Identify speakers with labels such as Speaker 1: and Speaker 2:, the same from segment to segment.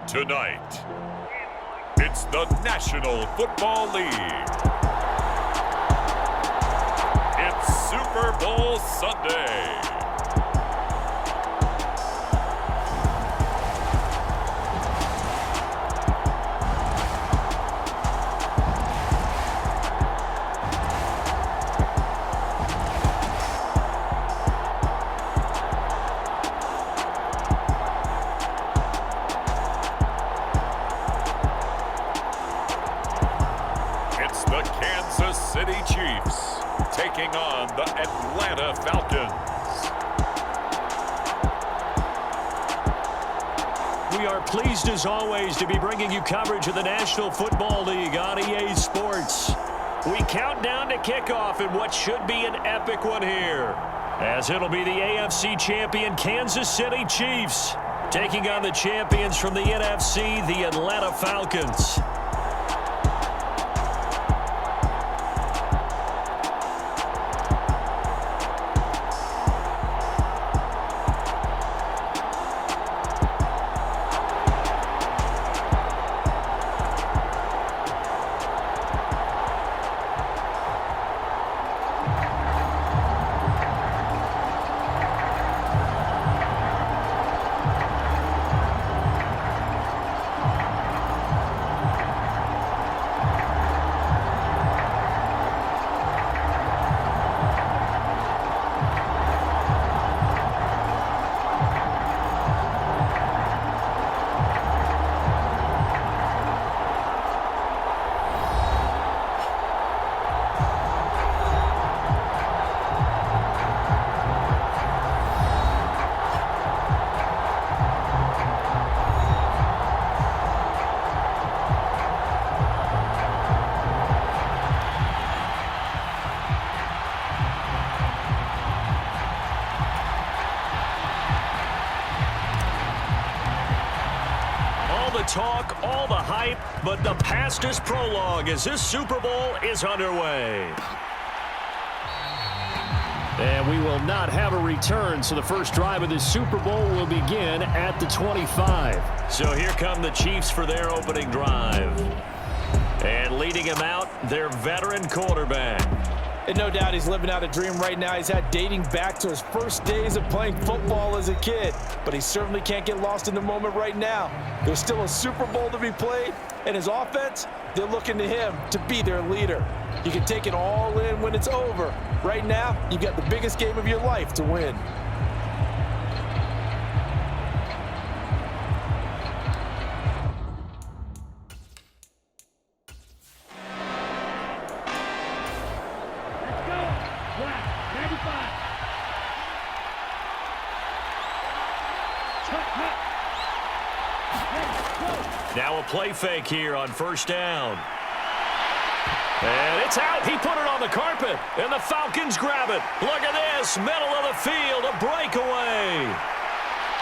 Speaker 1: Tonight, it's the National Football League. It's Super Bowl Sunday. The Kansas City Chiefs taking on the Atlanta Falcons.
Speaker 2: We are pleased as always to be bringing you coverage of the National Football League on EA Sports. We count down to kickoff in what should be an epic one here, as it'll be the AFC champion Kansas City Chiefs taking on the champions from the NFC, the Atlanta Falcons. Talk, all the hype, but the past is prologue as this Super Bowl is underway. And we will not have a return, so the first drive of this Super Bowl will begin at the 25. So here come the Chiefs for their opening drive. And leading him out, their veteran quarterback.
Speaker 3: And no doubt he's living out a dream right now. He's had dating back to his first days of playing football as a kid. But he certainly can't get lost in the moment right now. There's still a Super Bowl to be played, and his offense, they're looking to him to be their leader. You can take it all in when it's over. Right now, you've got the biggest game of your life to win.
Speaker 2: Now a play fake here on first down. And it's out. He put it on the carpet, and the Falcons grab it. Look at this, middle of the field, a breakaway.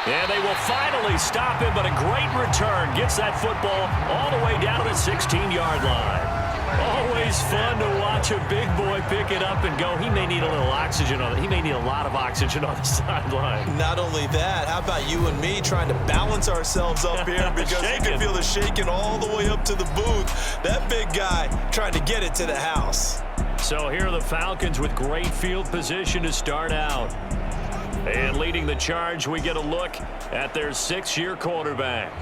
Speaker 2: And they will finally stop him, but a great return gets that football all the way down to the 16-yard line. Always fun to watch a big boy pick it up and go. He may need a little oxygen on it. He may need a lot of oxygen on the sideline.
Speaker 4: Not only that, how about you and me trying to balance ourselves up here because you can feel the shaking all the way up to the booth. That big guy trying to get it to the house.
Speaker 2: So here are the Falcons with great field position to start out. And leading the charge, we get a look at their 6-year quarterback.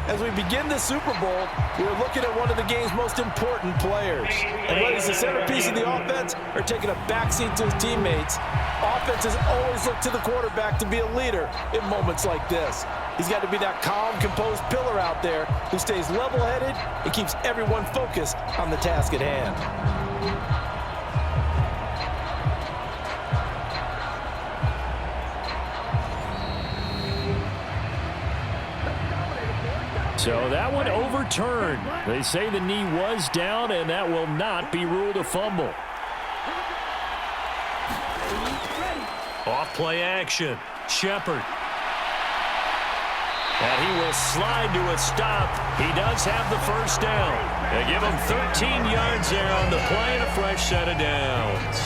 Speaker 3: As we begin the Super Bowl, we're looking at one of the game's most important players. And whether he's the centerpiece of the offense or taking a backseat to his teammates, offenses always look to the quarterback to be a leader in moments like this. He's got to be that calm, composed pillar out there who stays level-headed and keeps everyone focused on the task at hand.
Speaker 2: So that one overturned. They say the knee was down, and that will not be ruled a fumble. Off play action. Shepard. And he will slide to a stop. He does have the first down. They give him 13 yards there on the play and a fresh set of downs.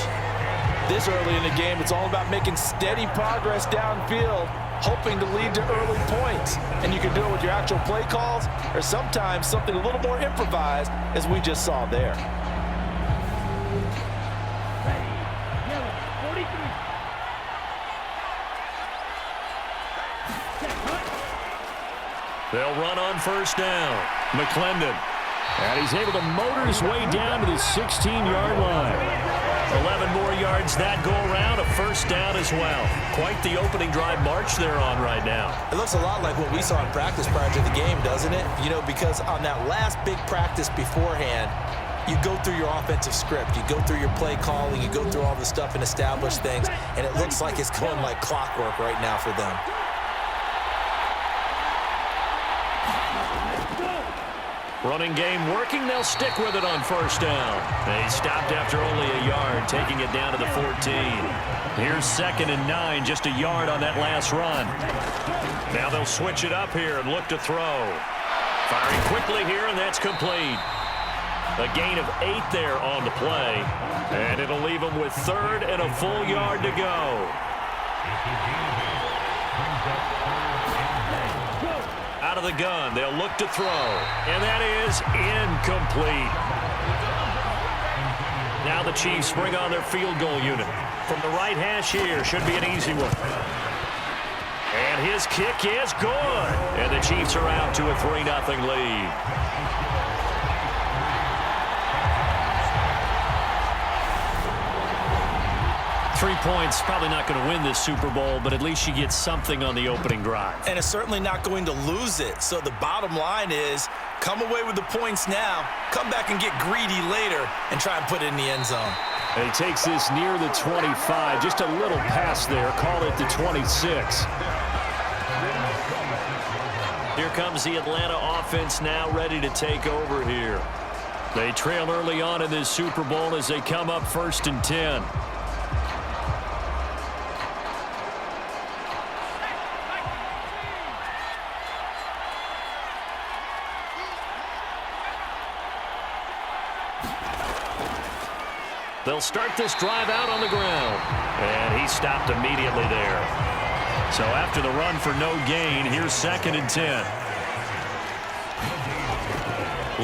Speaker 3: This early in the game, it's all about making steady progress downfield. hoping to lead to early points. And you can do it with your actual play calls or sometimes something a little more improvised, as we just saw there.
Speaker 2: They'll run on first down. McClendon. And he's able to motor his way down to the 16-yard line. 11 more yards that go around, a first down as well. Quite the opening drive march they're on right now.
Speaker 4: It looks a lot like what we saw in practice prior to the game, doesn't it? You know, because on that last big practice beforehand, you go through your offensive script, you go through your play calling, you go through all the stuff and establish things, and it looks like it's going like clockwork right now for them.
Speaker 2: Running game working. They'll stick with it on first down. They stopped after only a yard, taking it down to the 14. Here's 2nd and 9, just a yard on that last run. Now they'll switch it up here and look to throw. Firing quickly here, and that's complete. A gain of 8 there on the play, and it'll leave them with 3rd and a full yard to go. Out of the gun, they'll look to throw, and that is incomplete. Now the Chiefs bring on their field goal unit. From the right hash here, should be an easy one. And his kick is good, and the Chiefs are out to a 3-0 lead. 3 points, probably not going to win this Super Bowl, but at least you get something on the opening drive.
Speaker 4: And it's certainly not going to lose it. So the bottom line is, come away with the points now, come back and get greedy later, and try and put it in the end zone.
Speaker 2: And he takes this near the 25, just a little pass there, call it the 26. Here comes the Atlanta offense now ready to take over here. They trail early on in this Super Bowl as they come up 1st and 10. They'll start this drive out on the ground. And he stopped immediately there. So after the run for no gain, here's 2nd and 10.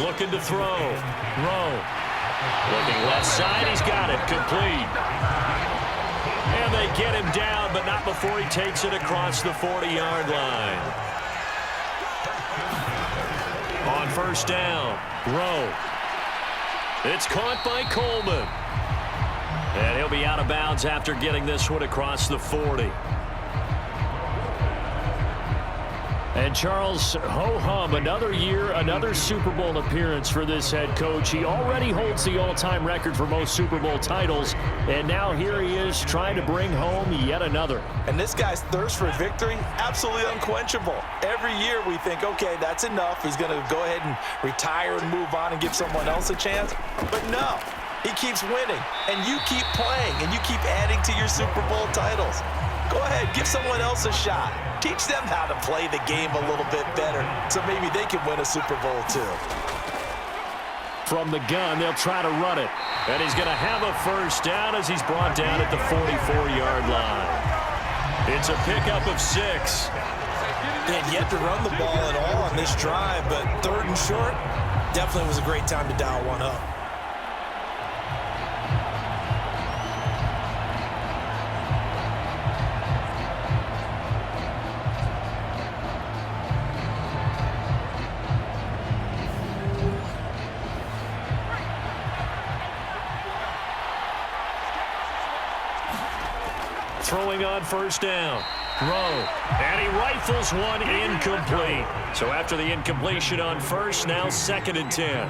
Speaker 2: Looking to throw. Rowe. Looking left side. He's got it. Complete. And they get him down, but not before he takes it across the 40-yard line. On first down, Rowe. It's caught by Coleman. And he'll be out of bounds after getting this one across the 40. And Charles, ho-hum, another year, another Super Bowl appearance for this head coach. He already holds the all-time record for most Super Bowl titles, and now here he is trying to bring home yet another.
Speaker 3: And this guy's thirst for victory, absolutely unquenchable. Every year we think, okay, that's enough. He's going to go ahead and retire and move on and give someone else a chance. But no, he keeps winning, and you keep playing, and you keep adding to your Super Bowl titles. Go ahead, give someone else a shot. Teach them how to play the game a little bit better so maybe they can win a Super Bowl too.
Speaker 2: From the gun, they'll try to run it. And he's going to have a first down as he's brought down at the 44-yard line. It's a pickup of 6.
Speaker 4: They had yet to run the ball at all on this drive, but 3rd and short definitely was a great time to dial one up.
Speaker 2: Throwing on first down. Rowe. And he rifles one incomplete. So after the incompletion on first, now 2nd and 10.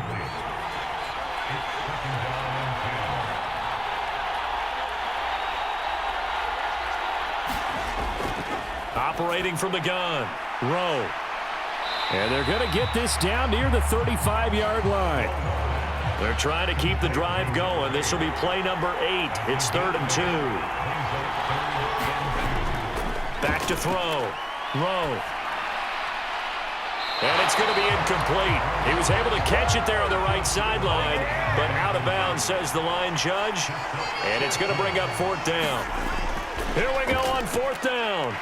Speaker 2: Operating from the gun. Rowe. And they're going to get this down near the 35-yard line. They're trying to keep the drive going. This will be play number 8. It's 3rd and 2. Back to throw. Rowe. And it's going to be incomplete. He was able to catch it there on the right sideline, but out of bounds, says the line judge. And it's going to bring up 4th down. Here we go on 4th down.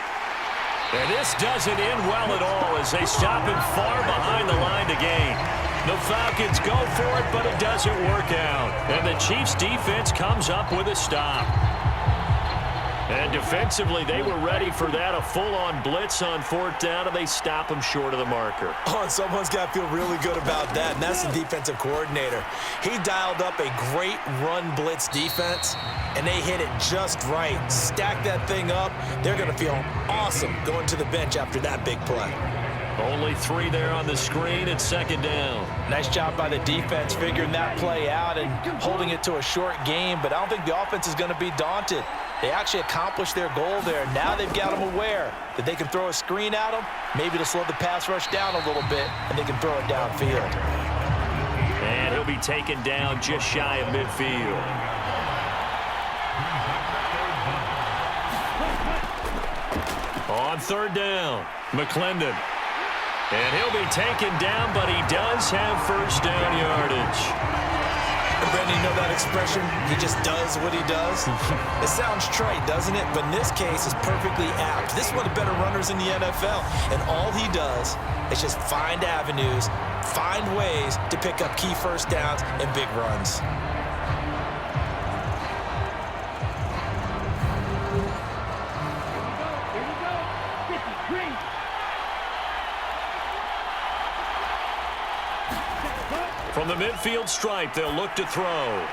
Speaker 2: And this doesn't end well at all as they stop him far behind the line to gain. The Falcons go for it, but it doesn't work out. And the Chiefs' defense comes up with a stop. And defensively, they were ready for that, a full-on blitz on 4th down, and they stop him short of the marker.
Speaker 4: Oh, and someone's got to feel really good about that, and that's the defensive coordinator. He dialed up a great run blitz defense, and they hit it just right. Stack that thing up. They're going to feel awesome going to the bench after that big play.
Speaker 2: Only 3 there on the screen at 2nd down.
Speaker 3: Nice job by the defense figuring that play out and holding it to a short game, but I don't think the offense is going to be daunted. They actually accomplished their goal there. Now they've got them aware that they can throw a screen at them, maybe to slow the pass rush down a little bit, and they can throw it downfield.
Speaker 2: And he'll be taken down just shy of midfield. On 3rd down, McClendon. And he'll be taken down, but he does have 1st down yardage.
Speaker 4: Brendan, you know that expression, he just does what he does? It sounds trite, doesn't it? But in this case, it's perfectly apt. This is one of the better runners in the NFL, and all he does is just find avenues, find ways to pick up key 1st downs and big runs.
Speaker 2: From the midfield stripe, they'll look to throw.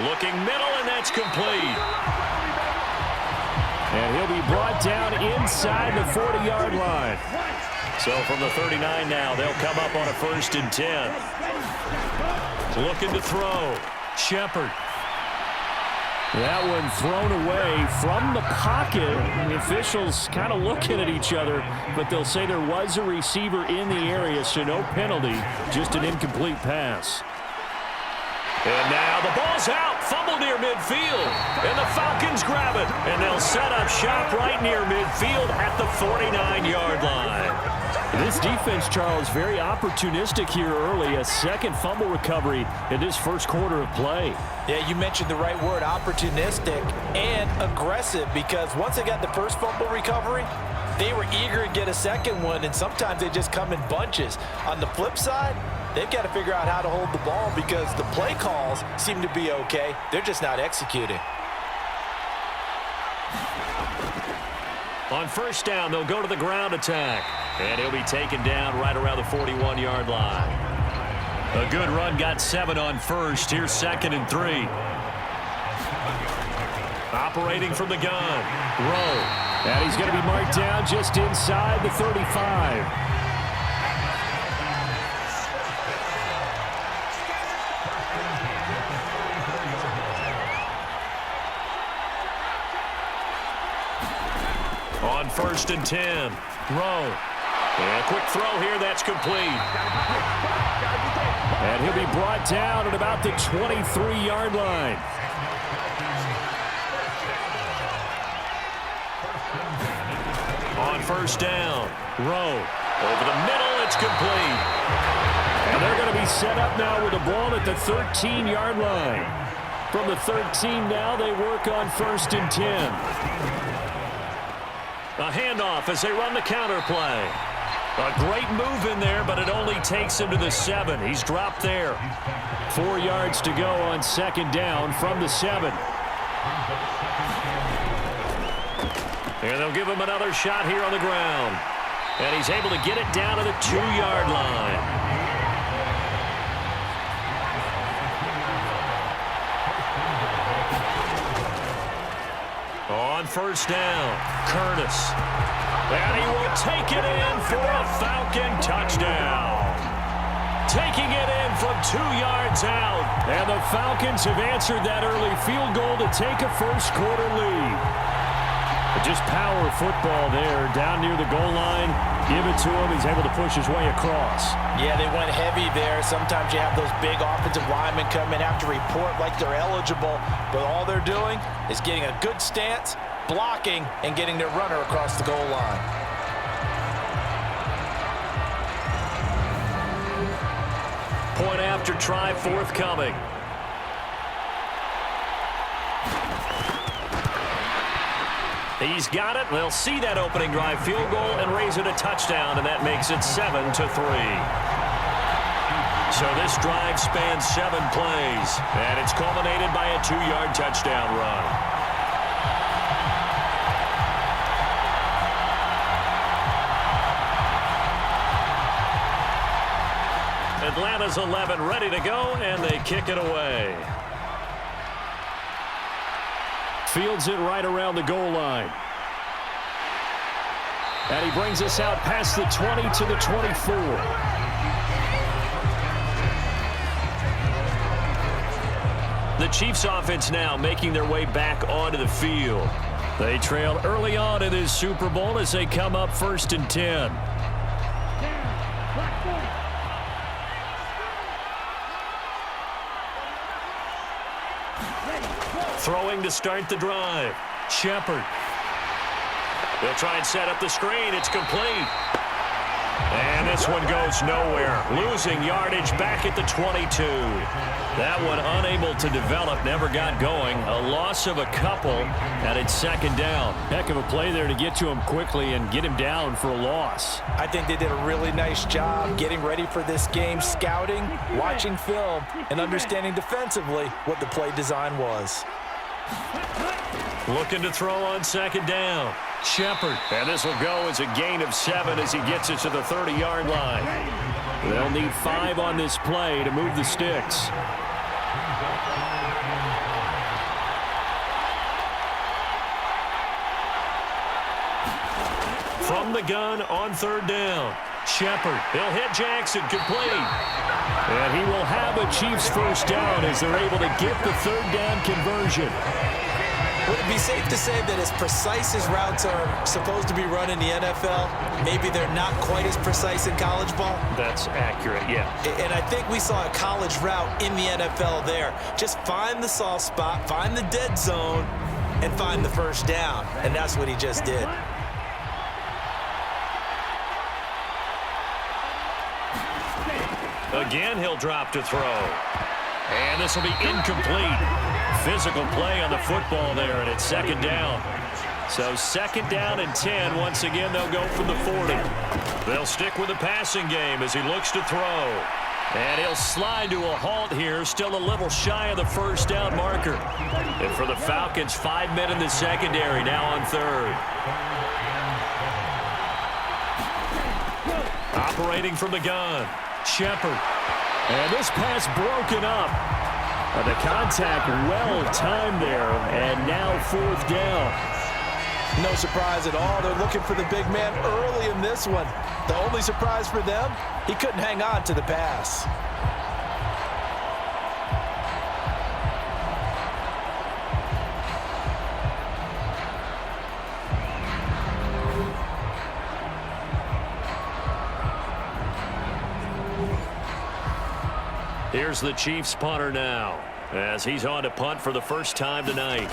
Speaker 2: Looking middle, and that's complete. And he'll be brought down inside the 40-yard line. So from the 39 now, they'll come up on a 1st and 10. Looking to throw. Shepard. That one thrown away from the pocket. And the officials kind of looking at each other, but they'll say there was a receiver in the area, so no penalty, just an incomplete pass. And now the ball's out, fumble near midfield, and the Falcons grab it, and they'll set up shop right near midfield at the 49-yard line. This defense, Charles, very opportunistic here early. A 2nd fumble recovery in this 1st quarter of play.
Speaker 3: Yeah, you mentioned the right word, opportunistic and aggressive, because once they got the 1st fumble recovery, they were eager to get a 2nd one, and sometimes they just come in bunches. On the flip side, they've got to figure out how to hold the ball because the play calls seem to be okay. They're just not executing.
Speaker 2: On 1st down, they'll go to the ground attack. And he'll be taken down right around the 41-yard line. A good run, got 7 on 1st. Here's 2nd and 3. Operating from the gun. Rowe. And he's going to be marked down just inside the 35. On 1st and 10. Rowe. And a quick throw here, that's complete. And he'll be brought down at about the 23-yard line. On 1st down, Rowe. Over the middle, it's complete. And they're going to be set up now with the ball at the 13-yard line. From the 13 now, they work on 1st and 10. A handoff as they run the counter play. A great move in there, but it only takes him to the 7. He's dropped there. 4 yards to go on 2nd down from the 7. And they'll give him another shot here on the ground. And he's able to get it down to the 2-yard line. On 1st down, Curtis. And he will take it in for a Falcon touchdown. Taking it in from 2 yards out. And the Falcons have answered that early field goal to take a 1st quarter lead. Just power football there down near the goal line. Give it to him. He's able to push his way across.
Speaker 3: Yeah, they went heavy there. Sometimes you have those big offensive linemen come in, have to report like they're eligible, but all they're doing is getting a good stance, blocking, and getting their runner across the goal line.
Speaker 2: Point after try forthcoming. He's got it. They'll see that opening drive field goal and raise it a touchdown, and that makes it 7-3. So this drive spans 7 plays, and it's culminated by a 2-yard touchdown run. Atlanta's 11 ready to go, and they kick it away. Fields it right around the goal line. And he brings us out past the 20 to the 24. The Chiefs offense now making their way back onto the field. They trailed early on in this Super Bowl as they come up 1st and 10. Throwing to start the drive. Shepard. They'll try and set up the screen. It's complete. And this one goes nowhere. Losing yardage back at the 22. That one unable to develop, never got going. A loss of a couple, and it's 2nd down.
Speaker 3: Heck of a play there to get to him quickly and get him down for a loss. I think they did a really nice job getting ready for this game, scouting, watching film, and understanding defensively what the play design was.
Speaker 2: Looking to throw on 2nd down. Shepard. And this will go as a gain of 7 as he gets it to the 30-yard line. They'll need 5 on this play to move the sticks. From the gun on 3rd down. Shepard. He'll hit Jackson. Complete. And he will have a Chiefs 1st down as they're able to get the 3rd down conversion.
Speaker 4: Would it be safe to say that as precise as routes are supposed to be run in the NFL, maybe they're not quite as precise in college ball?
Speaker 2: That's accurate, yeah.
Speaker 4: And I think we saw a college route in the NFL there. Just find the soft spot, find the dead zone, and find the 1st down. And that's what he just did.
Speaker 2: Again, he'll drop to throw. And this will be incomplete. Physical play on the football there, and it's 2nd down. So 2nd down and 10. Once again, they'll go from the 40. They'll stick with the passing game as he looks to throw. And he'll slide to a halt here, still a little shy of the 1st down marker. And for the Falcons, 5 men in the secondary, now on 3rd. Operating from the gun. Shepard. And this pass broken up. The contact well timed there, and now 4th down.
Speaker 3: No surprise at all. They're looking for the big man early in this one. The only surprise for them, he couldn't hang on to the pass.
Speaker 2: Here's the Chiefs punter now, as he's on to punt for the 1st time tonight.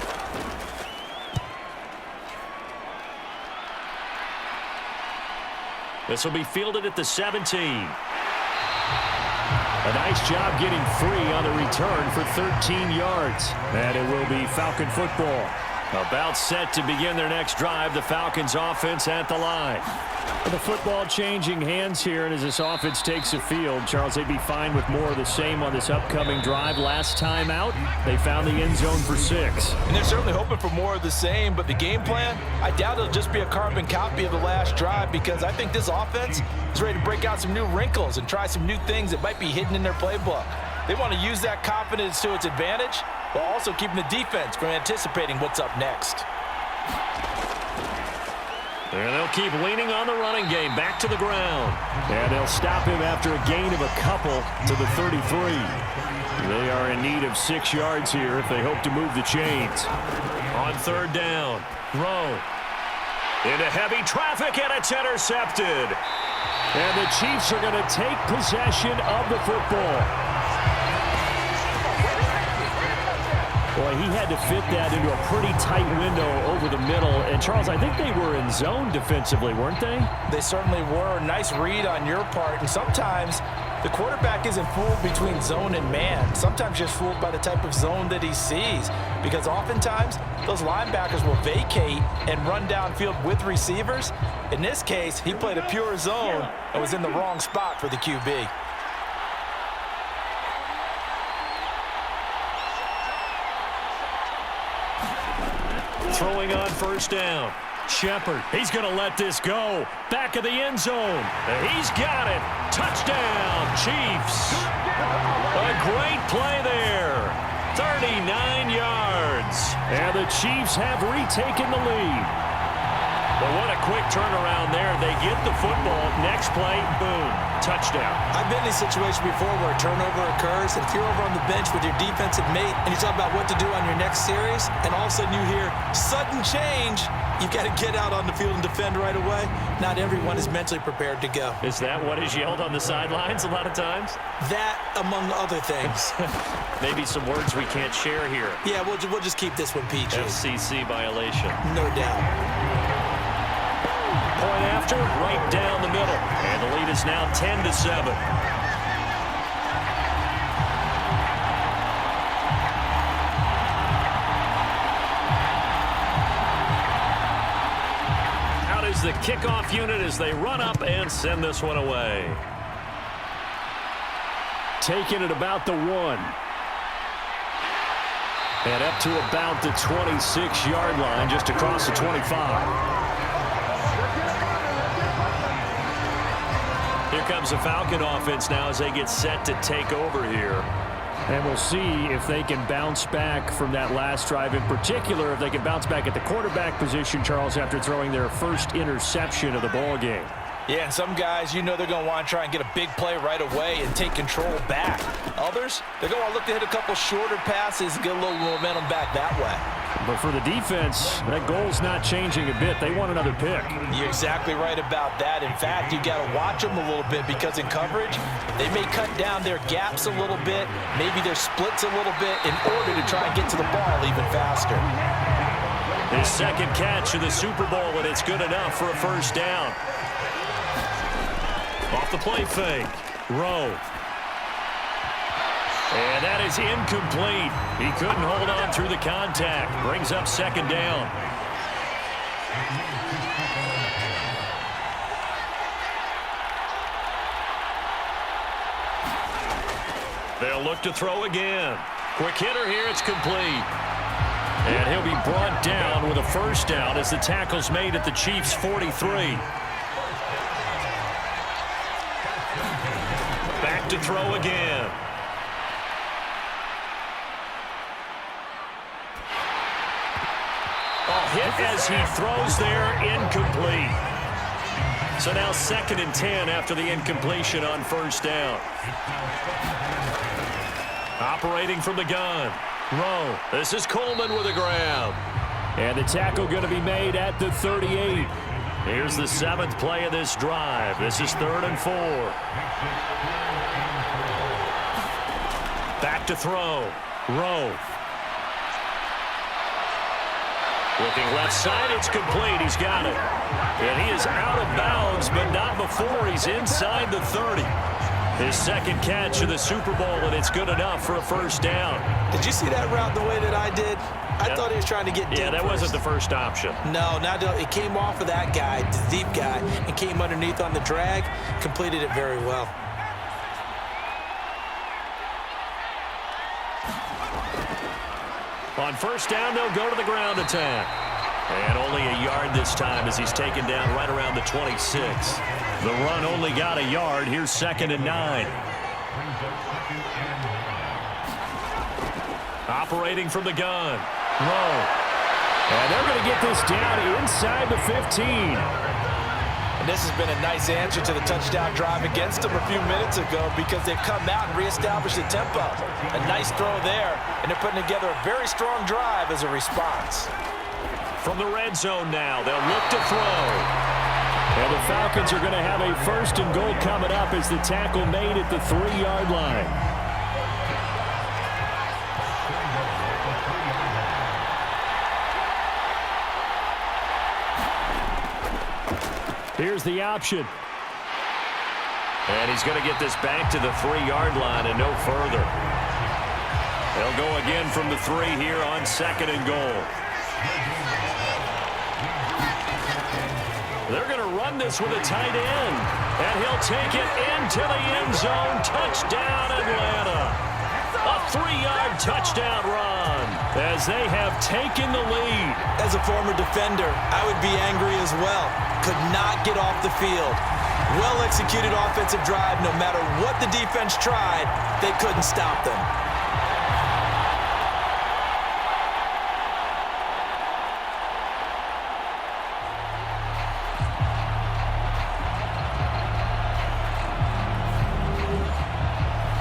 Speaker 2: This will be fielded at the 17. A nice job getting free on the return for 13 yards. And it will be Falcon football. About set to begin their next drive, the Falcons offense at the line.
Speaker 3: The football changing hands here, and as this offense takes the field, Charles, they'd be fine with more of the same on this upcoming drive. Last time out, they found the end zone for 6. And they're certainly hoping for more of the same, but the game plan, I doubt it'll just be a carbon copy of the last drive, because I think this offense is ready to break out some new wrinkles and try some new things that might be hidden in their playbook. They want to use that confidence to its advantage, while also keeping the defense from anticipating what's up next.
Speaker 2: And they'll keep leaning on the running game back to the ground. And they'll stop him after a gain of a couple to the 33. They are in need of 6 yards here if they hope to move the chains. On 3rd down, Rowe. Into heavy traffic, and it's intercepted. And the Chiefs are going to take possession of the football. Boy, he had to fit that into a pretty tight window over the middle. And, Charles, I think they were in zone defensively, weren't they?
Speaker 3: They certainly were. Nice read on your part. And sometimes the quarterback isn't fooled between zone and man. Sometimes just fooled by the type of zone that he sees. Because oftentimes, those linebackers will vacate and run downfield with receivers. In this case, he played a pure zone and was in the wrong spot for the QB.
Speaker 2: Throwing on first down. Shepard, he's going to let this go. Back of the end zone. He's got it. Touchdown, Chiefs. A great play there. 39 yards. And the Chiefs have retaken the lead. But what a quick turnaround there. They get the football. Next play, boom, touchdown.
Speaker 4: I've been in a situation before where a turnover occurs, and if you're over on the bench with your defensive mate and you talk about what to do on your next series, and all of a sudden you hear sudden change, you've got to get out on the field and defend right away. Not everyone is mentally prepared to go.
Speaker 2: Is that what is yelled on the sidelines a lot of times?
Speaker 4: That, among other things.
Speaker 2: Maybe some words we can't share here.
Speaker 4: Yeah, we'll just keep this one PG.
Speaker 2: FCC violation.
Speaker 4: No doubt.
Speaker 2: Point after, right down the middle. And the lead is now 10-7. Out is the kickoff unit as they run up and send this one away. Taking it about the 1. And up to about the 26-yard line, just across the 25. Here comes the Falcon offense now as they get set to take over here. And we'll see if they can bounce back from that last drive. In particular, if they can bounce back at the quarterback position, Charles, after throwing their first interception of the ball game.
Speaker 3: Yeah, some guys, you know they're going to want to try and get a big play right away and take control back. Others, they're going to look to hit a couple shorter passes and get a little momentum back that way.
Speaker 2: But for the defense, that goal's not changing a bit. They want another pick.
Speaker 3: You're exactly right about that. In fact, you got to watch them a little bit because in coverage, they may cut down their gaps a little bit, maybe their splits a little bit in order to try and get to the ball even faster.
Speaker 2: His second catch of the Super Bowl, and it's good enough for a first down. Off the play fake. Rowe. And that is incomplete. He couldn't hold on through the contact. Brings up second down. They'll look to throw again. Quick hitter here. It's complete. And he'll be brought down with a first down as the tackle's made at the Chiefs' 43. Back to throw again. Hit as he throws there, incomplete. So now 2nd and 10 after the incompletion on first down. Operating from the gun. Rowe. This is Coleman with a grab. And the tackle going to be made at the 38. Here's the 7th play of this drive. This is 3rd and 4. Back to throw. Rowe. Looking left side, it's complete. He's got it. And he is out of bounds, but not before he's inside the 30. His second catch of the Super Bowl, and it's good enough for a first down.
Speaker 4: Did you see that route the way that I did? I thought he was trying to get deep.
Speaker 2: Yeah, that wasn't the first option.
Speaker 4: No, it came off of that guy, the deep guy, and came underneath on the drag. Completed it very well.
Speaker 2: On first down, they'll go to the ground attack. And only a yard this time as he's taken down right around the 26. The run only got a yard. Here's 2nd and 9. Operating from the gun. Rowe. And they're going to get this down inside the 15.
Speaker 3: And this has been a nice answer to the touchdown drive against them a few minutes ago because they've come out and reestablished the tempo. A nice throw there, and they're putting together a very strong drive as a response.
Speaker 2: From the red zone now, they'll look to throw. And the Falcons are going to have a 1st and goal coming up as the tackle made at the 3-yard line. Here's the option. And he's going to get this back to the 3-yard line and no further. They'll go again from the 3 here on 2nd and goal. They're going to run this with a tight end. And he'll take it into the end zone. Touchdown, Atlanta. A 3-yard touchdown run as they have taken the lead.
Speaker 4: As a former defender, I would be angry as well. Could not get off the field. Well-executed offensive drive. No matter what the defense tried, they couldn't stop them.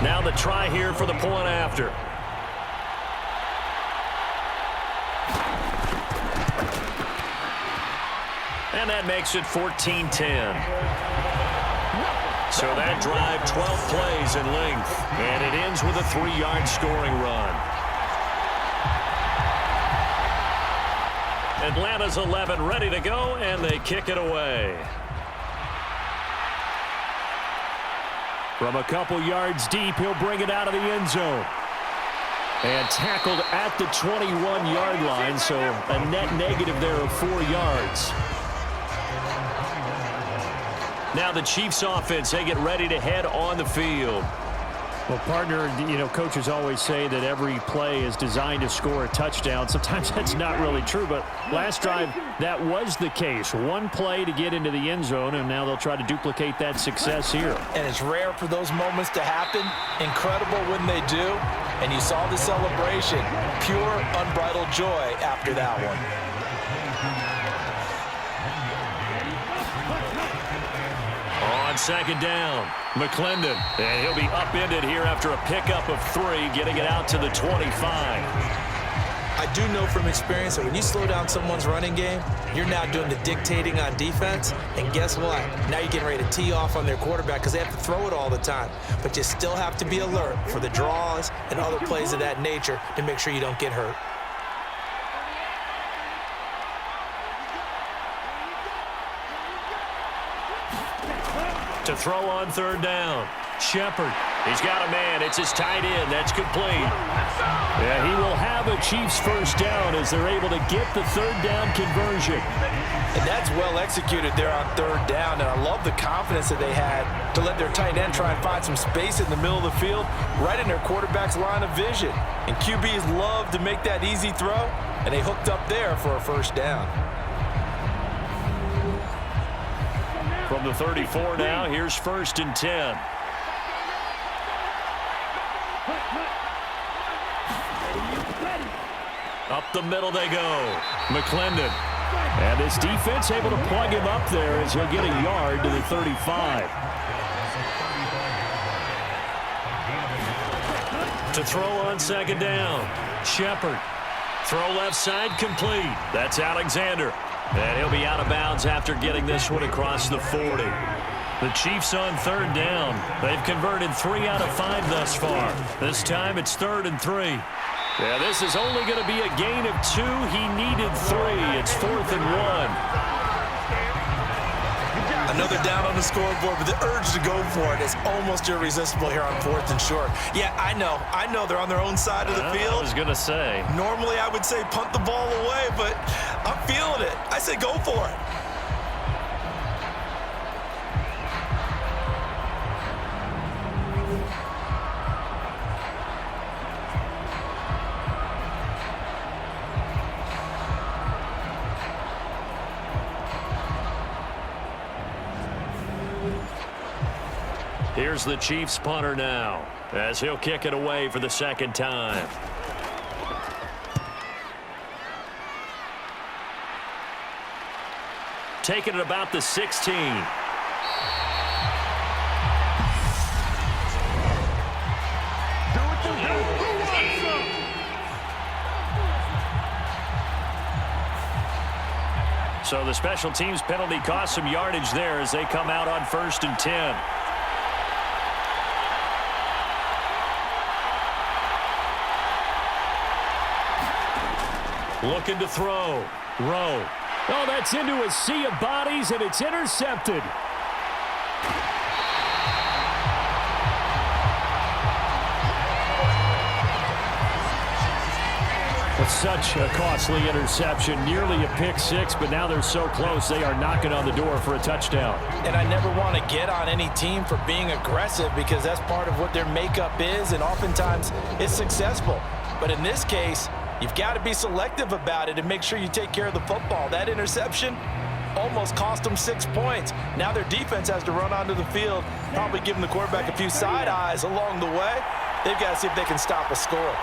Speaker 2: Now the try here for the point after. And that makes it 14-10. So that drive, 12 plays in length. And it ends with a 3-yard scoring run. Atlanta's 11 ready to go, and they kick it away. From a couple yards deep, he'll bring it out of the end zone. And tackled at the 21-yard line, so a net negative there of 4 yards. Now the Chiefs offense, they get ready to head on the field.
Speaker 5: Well, partner, coaches always say that every play is designed to score a touchdown. Sometimes that's not really true, but last drive, that was the case. One play to get into the end zone, and now they'll try to duplicate that success here.
Speaker 3: And it's rare for those moments to happen. Incredible when they do. And you saw the celebration. Pure, unbridled joy after that one.
Speaker 2: On 2nd down, McClendon, and he'll be upended here after a pickup of 3, getting it out to the 25.
Speaker 4: I do know from experience that when you slow down someone's running game, you're now doing the dictating on defense, and guess what? Now you're getting ready to tee off on their quarterback because they have to throw it all the time. But you still have to be alert for the draws and other plays of that nature to make sure you don't get hurt.
Speaker 2: To throw on 3rd down. Shepard. He's got a man. It's his tight end. That's complete. Yeah, he will have a Chiefs first down as they're able to get the 3rd down conversion.
Speaker 3: And that's well executed there on 3rd down. And I love the confidence that they had to let their tight end try and find some space in the middle of the field, right in their quarterback's line of vision. And QBs love to make that easy throw, and they hooked up there for a first down.
Speaker 2: From the 34 now, here's 1st and 10. Up the middle they go. McClendon. And this defense able to plug him up there as he'll get a yard to the 35. To throw on 2nd down. Shepard. Throw left side complete. That's Alexander. And he'll be out of bounds after getting this one across the 40. The Chiefs on 3rd down. They've converted 3 out of 5 thus far. This time it's 3rd and 3. Yeah, this is only going to be a gain of 2. He needed 3. It's 4th and 1.
Speaker 4: Another down on the scoreboard, but the urge to go for it is almost irresistible here on 4th and short. Yeah, I know they're on their own side of the field.
Speaker 2: I was going to say.
Speaker 4: Normally I would say punt the ball away, but I'm feeling it. I say go for it.
Speaker 2: Here's the Chiefs punter now as he'll kick it away for the 2nd time. Taking it about the 16. So the special teams penalty cost some yardage there as they come out on 1st and 10. Looking to throw. Rowe.
Speaker 5: Oh, that's into a sea of bodies, and it's intercepted. Such a costly interception, nearly a pick six, but now they're so close they are knocking on the door for a touchdown.
Speaker 3: And I never want to get on any team for being aggressive because that's part of what their makeup is, and oftentimes it's successful. But in this case, you've got to be selective about it and make sure you take care of the football. That interception almost cost them 6 points. Now their defense has to run onto the field, probably giving the quarterback a few side eyes along the way. They've got to see if they can stop a score.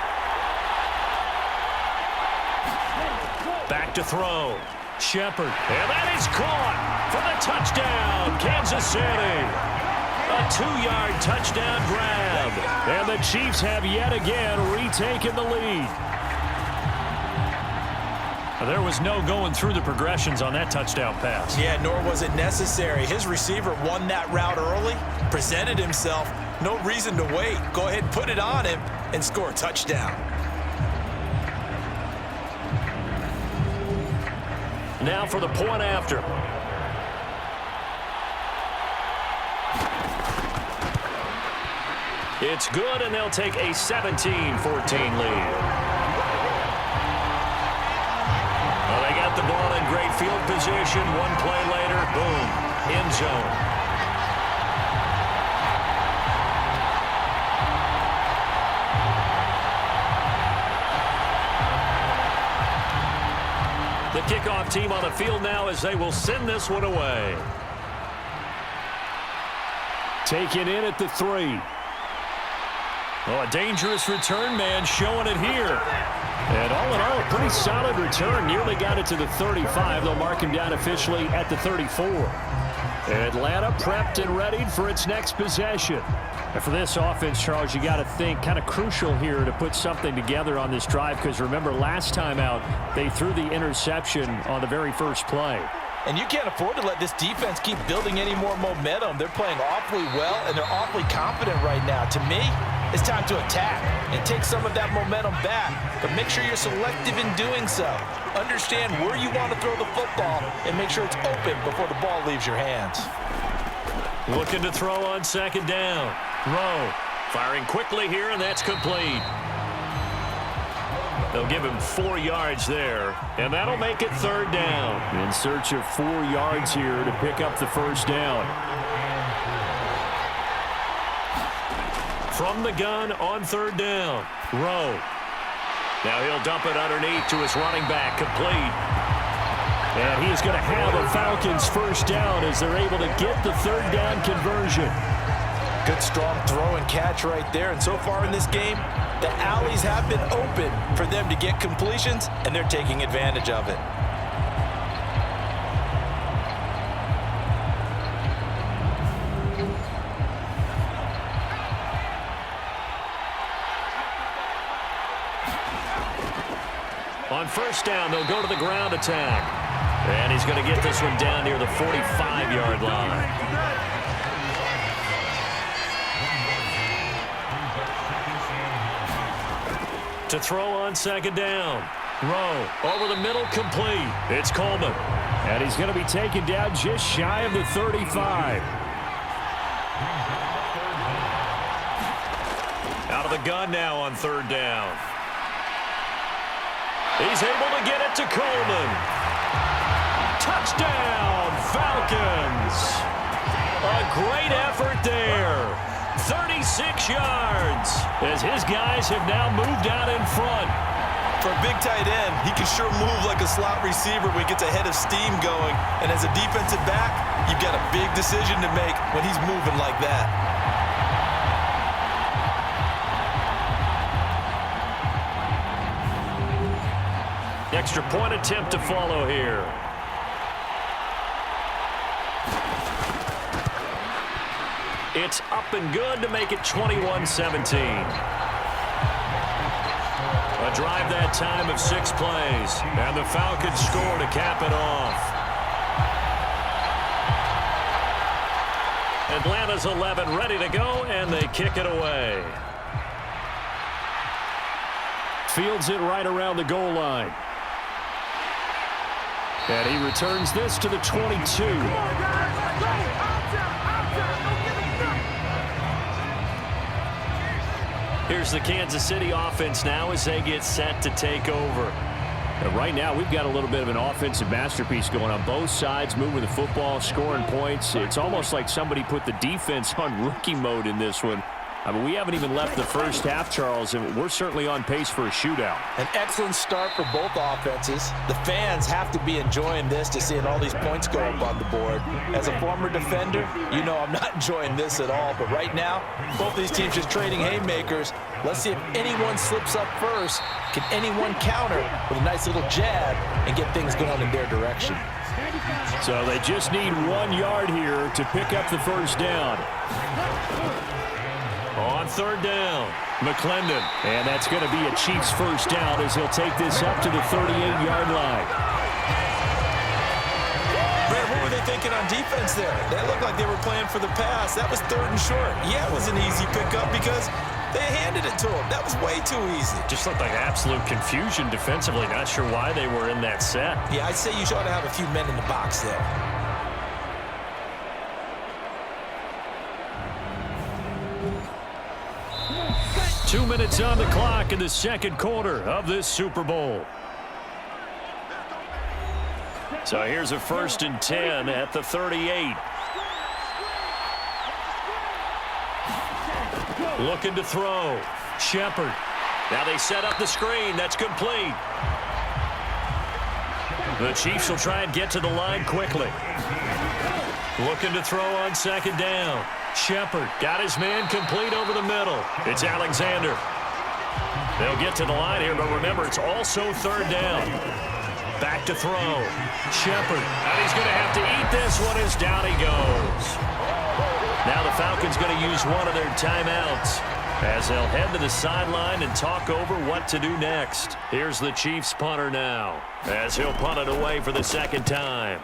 Speaker 2: Back to throw. Shepard. And that is caught for the touchdown, Kansas City. A 2-yard touchdown grab. And the Chiefs have yet again retaken the lead. There was no going through the progressions on that touchdown pass.
Speaker 4: Yeah, nor was it necessary. His receiver won that route early, presented himself. No reason to wait. Go ahead and put it on him and score a touchdown.
Speaker 2: Now for the point after. It's good, and they'll take a 17-14 lead. Well, they got the ball in great field position. One play later, boom, end zone. The kickoff team on the field now as they will send this one away.
Speaker 5: Taken in at the 3.
Speaker 2: Oh, a dangerous return man showing it here.
Speaker 5: And all in all, a pretty solid return. Nearly got it to the 35. They'll mark him down officially at the 34. Atlanta prepped and readied for its next possession. And for this offense, Charles, you got to think kind of crucial here to put something together on this drive because remember last time out they threw the interception on the very first play.
Speaker 3: And you can't afford to let this defense keep building any more momentum. They're playing awfully well, and they're awfully confident right now. To me, it's time to attack and take some of that momentum back, but make sure you're selective in doing so. Understand where you want to throw the football and make sure it's open before the ball leaves your hands.
Speaker 2: Looking to throw on second down. Rowe firing quickly here, and that's complete. They'll give him 4 yards there, and that'll make it third down.
Speaker 5: In search of 4 yards here to pick up the first down.
Speaker 2: From the gun on third down. Rowe. Now he'll dump it underneath to his running back, complete.
Speaker 5: And he's going to have a Falcons first down as they're able to get the third down conversion.
Speaker 3: Good strong throw and catch right there. And so far in this game, the alleys have been open for them to get completions, and they're taking advantage of it.
Speaker 2: On first down, they'll go to the ground attack. And he's going to get this one down near the 45-yard line. To throw on second down. Rowe over the middle, complete. It's Coleman.
Speaker 5: And he's going to be taken down just shy of the 35.
Speaker 2: Out of the gun now on third down. He's able to get it to Coleman. Touchdown, Falcons. A great effort there. 36 yards as his guys have now moved out in front.
Speaker 3: For a big tight end, he can sure move like a slot receiver when he gets a head of steam going. And as a defensive back, you've got a big decision to make when he's moving like that.
Speaker 2: Extra point attempt to follow here. It's up and good to make it 21-17. A drive that time of 6 plays. And the Falcons score to cap it off. Atlanta's 11 ready to go, and they kick it away.
Speaker 5: Fields it right around the goal line. And he returns this to the 22. Here's the Kansas City offense now as they get set to take over. And right now, we've got a little bit of an offensive masterpiece going on both sides, moving the football, scoring points. It's almost like somebody put the defense on rookie mode in this one. I mean, we haven't even left the first half, Charles, and we're certainly on pace for a shootout.
Speaker 4: An excellent start for both offenses. The fans have to be enjoying this to seeing all these points go up on the board. As a former defender, you know I'm not enjoying this at all. But right now, both these teams just trading haymakers. Let's see if anyone slips up first. Can anyone counter with a nice little jab and get things going in their direction?
Speaker 5: So they just need 1 yard here to pick up the first down. On third down, McClendon. And that's going to be a Chiefs first down as he'll take this up to the 38-yard line.
Speaker 4: Brad, what were they thinking on defense there? That looked like they were playing for the pass. That was 3rd and short. Yeah, it was an easy pickup because they handed it to him. That was way too easy.
Speaker 2: Just looked like absolute confusion defensively. Not sure why they were in that set.
Speaker 4: Yeah, I'd say you ought to have a few men in the box there.
Speaker 2: Two minutes on the clock in the second quarter of this Super Bowl. So here's a 1st and 10 at the 38. Looking to throw. Shepard. Now they set up the screen. That's complete. The Chiefs will try and get to the line quickly. Looking to throw on 2nd down. Shepard got his man complete over the middle. It's Alexander. They'll get to the line here, but remember, it's also 3rd down. Back to throw. Shepard. And he's going to have to eat this one as down he goes. Now the Falcons going to use one of their timeouts as they'll head to the sideline and talk over what to do next. Here's the Chiefs punter now as he'll punt it away for the 2nd time.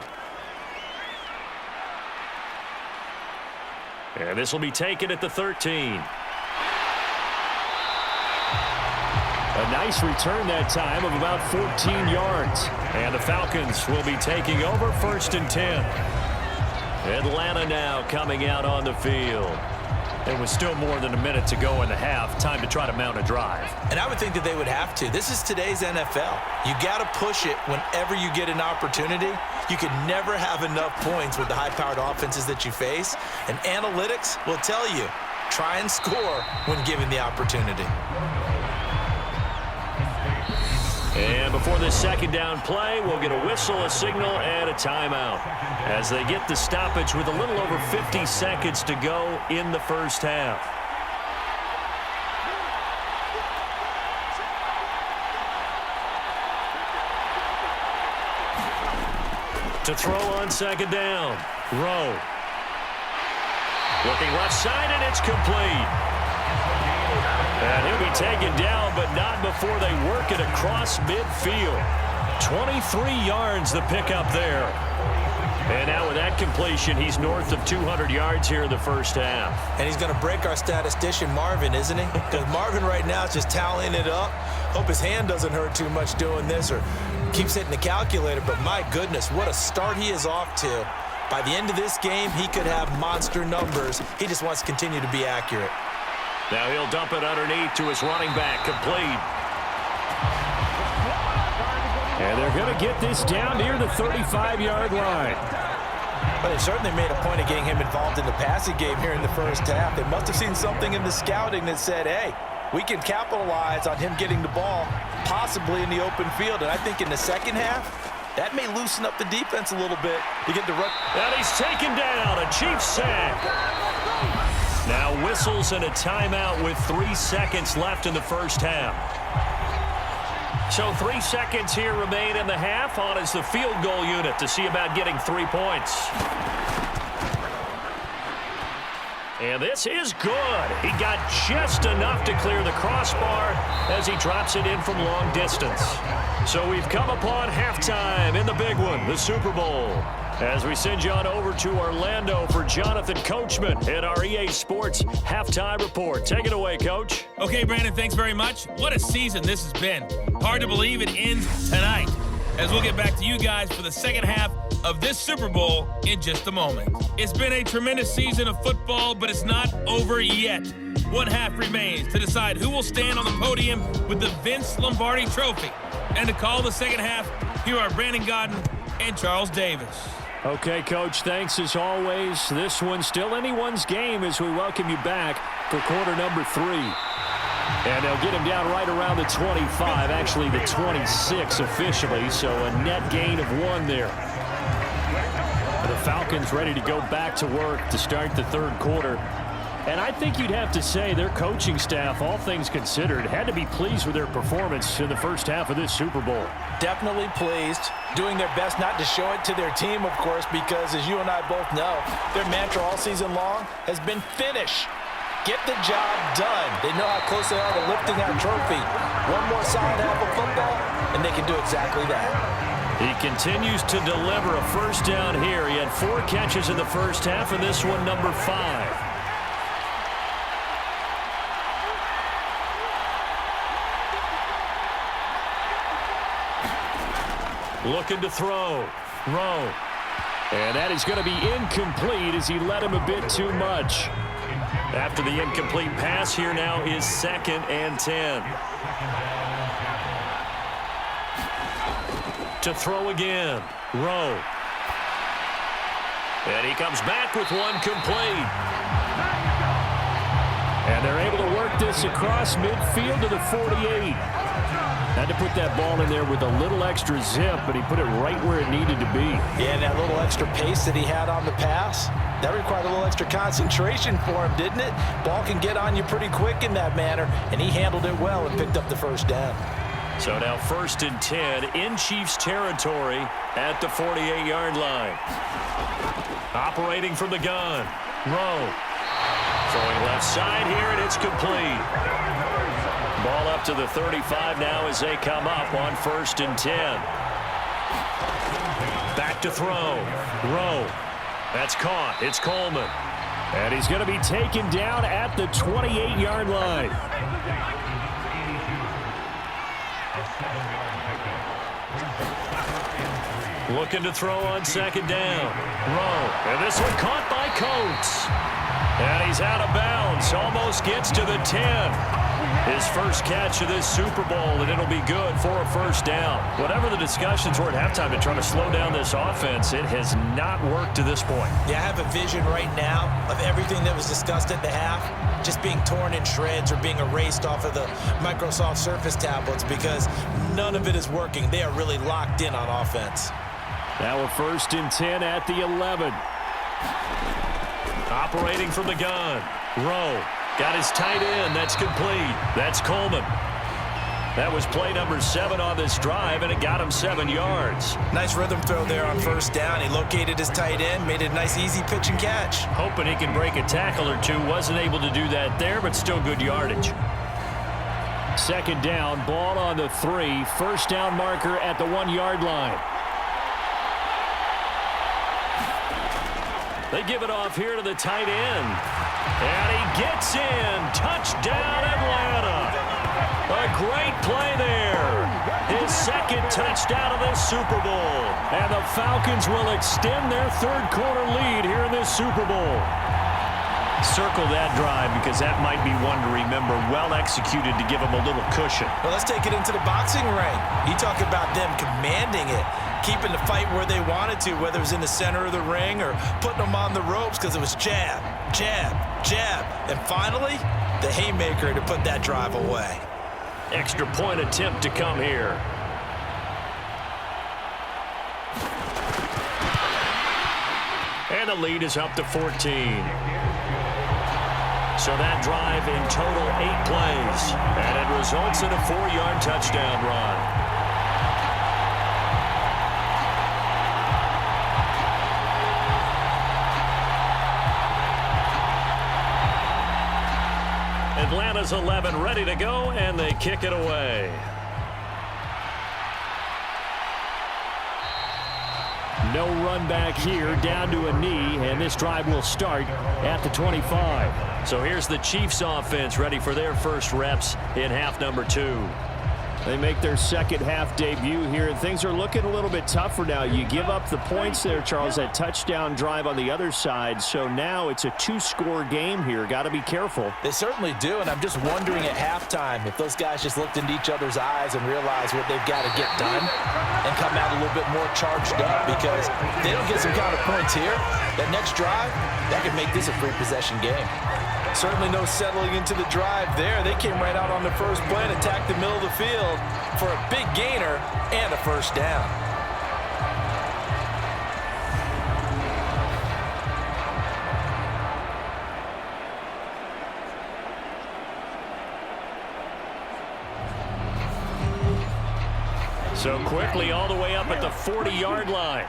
Speaker 2: And this will be taken at the 13. A nice return that time of about 14 yards. And the Falcons will be taking over 1st and 10. Atlanta now coming out on the field. There was still more than a minute to go in the half. Time to try to mount a drive.
Speaker 4: And I would think that they would have to. This is today's NFL. You got to push it whenever you get an opportunity. You can never have enough points with the high-powered offenses that you face. And analytics will tell you, try and score when given the opportunity.
Speaker 2: And before this 2nd down play, we'll get a whistle, a signal, and a timeout as they get the stoppage with a little over 50 seconds to go in the first half. To throw on 2nd down, Rowe. Looking left side, and it's complete. And he'll be taken down, but not before they work it across midfield. 23 yards the pickup there. And now with that completion, he's north of 200 yards here in the first half.
Speaker 4: And he's going to break our statistician, Marvin, isn't he? Because Marvin right now is just tallying it up. Hope his hand doesn't hurt too much doing this or keeps hitting the calculator. But my goodness, what a start he is off to. By the end of this game, he could have monster numbers. He just wants to continue to be accurate.
Speaker 2: Now he'll dump it underneath to his running back, complete.
Speaker 5: And they're going to get this down near the 35-yard line.
Speaker 4: But they certainly made a point of getting him involved in the passing game here in the first half. They must have seen something in the scouting that said, hey, we can capitalize on him getting the ball, possibly in the open field. And I think in the second half, that may loosen up the defense a little bit to get the run.
Speaker 2: And he's taken down, a Chiefs sack. Now whistles and a timeout with 3 seconds left in the first half. So 3 seconds here remain in the half. On is the field goal unit to see about getting 3 points. And this is good. He got just enough to clear the crossbar as he drops it in from long distance. So we've come upon halftime in the big one, the Super Bowl. As we send you on over to Orlando for Jonathan Coachman at our EA Sports Halftime Report. Take it away, Coach.
Speaker 6: Okay, Brandon, thanks very much. What a season this has been. Hard to believe it ends tonight. as we'll get back to you guys for the second half of this Super Bowl in just a moment. It's been a tremendous season of football, but it's not over yet. One half remains to decide who will stand on the podium with the Vince Lombardi Trophy. And to call the second half, here are Brandon Godden and Charles Davis.
Speaker 5: Okay, Coach, thanks as always. This one's still anyone's game as we welcome you back for quarter number 3. And they'll get him down right around the 25, actually the 26 officially, so a net gain of 1 there. The Falcons ready to go back to work to start the third quarter. And I think you'd have to say their coaching staff, all things considered, had to be pleased with their performance in the first half of this Super Bowl.
Speaker 3: Definitely pleased, doing their best not to show it to their team, of course, because as you and I both know, their mantra all season long has been finish. Get the job done. They know how close they are to lifting that trophy. One more solid half of football, and they can do exactly that.
Speaker 5: He continues to deliver a first down here. He had 4 catches in the first half, and this one number 5. Looking to throw. Rowe. And that is going to be incomplete as he led him a bit too much. After the incomplete pass, here now is 2nd and 10. To throw again. Rowe. And he comes back with one complete. And they're able to work this across midfield to the 48. Had to put that ball in there with a little extra zip, but he put it right where it needed to be.
Speaker 3: Yeah, and that little extra pace that he had on the pass, that required a little extra concentration for him, didn't it? Ball can get on you pretty quick in that manner, and he handled it well and picked up the first down.
Speaker 5: So now 1st and 10 in Chiefs territory at the 48-yard line. Operating from the gun. Rowe. Throwing left side here, and it's complete. Ball up to the 35 now as they come up on 1st and 10. Back to throw. Rowe. That's caught. It's Coleman. And he's going to be taken down at the 28-yard line. Looking to throw on 2nd down. Rowe. And this one caught by Coates. And he's out of bounds. Almost gets to the 10. His first catch of this Super Bowl, and it'll be good for a first down. Whatever the discussions were at halftime to try to slow down this offense, it has not worked to this point.
Speaker 4: Yeah, I have a vision right now of everything that was discussed at the half just being torn in shreds or being erased off of the Microsoft Surface tablets because none of it is working. They are really locked in on offense.
Speaker 5: Now a 1st and 10 at the 11. Operating from the gun. Rowe. Got his tight end. That's complete. That's Coleman. That was play number 7 on this drive, and it got him 7 yards.
Speaker 4: Nice rhythm throw there on first down. He located his tight end, made it a nice, easy pitch and catch.
Speaker 5: Hoping he can break a tackle or two. Wasn't able to do that there, but still good yardage. 2nd down, ball on the 3. First down marker at the 1-yard line. They give it off here to the tight end. And he gets in. Touchdown, Atlanta. A great play there. His 2nd touchdown of this Super Bowl. And the Falcons will extend their third quarter lead here in this Super Bowl. Circle that drive because that might be one to remember. Well executed to give them a little cushion.
Speaker 4: Well, let's take it into the boxing ring. You talk about them commanding it, keeping the fight where they wanted to, whether it was in the center of the ring or putting them on the ropes because it was jab, jab, jab. And finally, the haymaker to put that drive away.
Speaker 5: Extra point attempt to come here. And the lead is up to 14. So that drive in total 8 plays. And it results in a 4-yard touchdown run. Atlanta's 11 ready to go, and they kick it away. No run back here, down to a knee, and this drive will start at the 25. So here's the Chiefs offense ready for their first reps in half number 2. They make their second half debut here, and things are looking a little bit tougher now. You give up the points there, Charles, that touchdown drive on the other side. So now it's a two-score game here. Got to be careful.
Speaker 4: They certainly do, and I'm just wondering at halftime if those guys just looked into each other's eyes and realized what they've got to get done and come out a little bit more charged up, because if they don't get some kind of points here, that next drive, that could make this a free possession game.
Speaker 3: Certainly no settling into the drive there. They came right out on the first play and attacked the middle of the field for a big gainer and a first down.
Speaker 2: So quickly all the way up at the 40-yard line.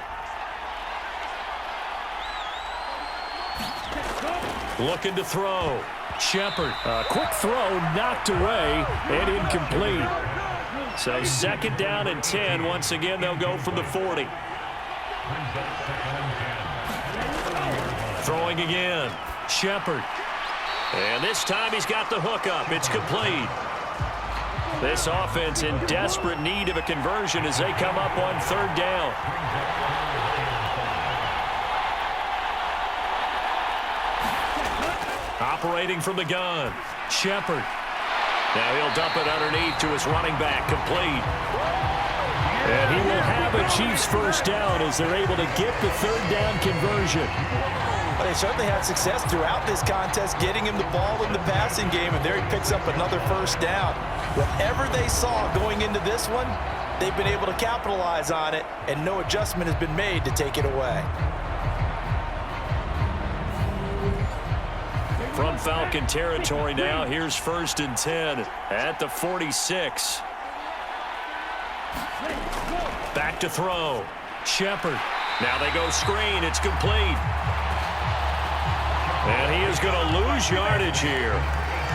Speaker 2: Looking to throw. Shepard.
Speaker 5: Quick throw knocked away and incomplete.
Speaker 2: So second down and 10. Once again, they'll go from the 40. Throwing again. Shepard. And this time he's got the hook up. It's complete. This offense in desperate need of a conversion as they come up on third down. Operating from the gun. Shepard. Now he'll dump it underneath to his running back. Complete.
Speaker 5: And he will have a Chiefs first down as they're able to get the third down conversion.
Speaker 3: But they certainly had success throughout this contest getting him the ball in the passing game, and there he picks up another first down. Whatever they saw going into this one, they've been able to capitalize on it, and no adjustment has been made to take it away.
Speaker 2: From Falcon territory now, here's first and 10 at the 46. Back to throw. Shepard. Now they go screen. It's complete. And he is going to lose yardage here.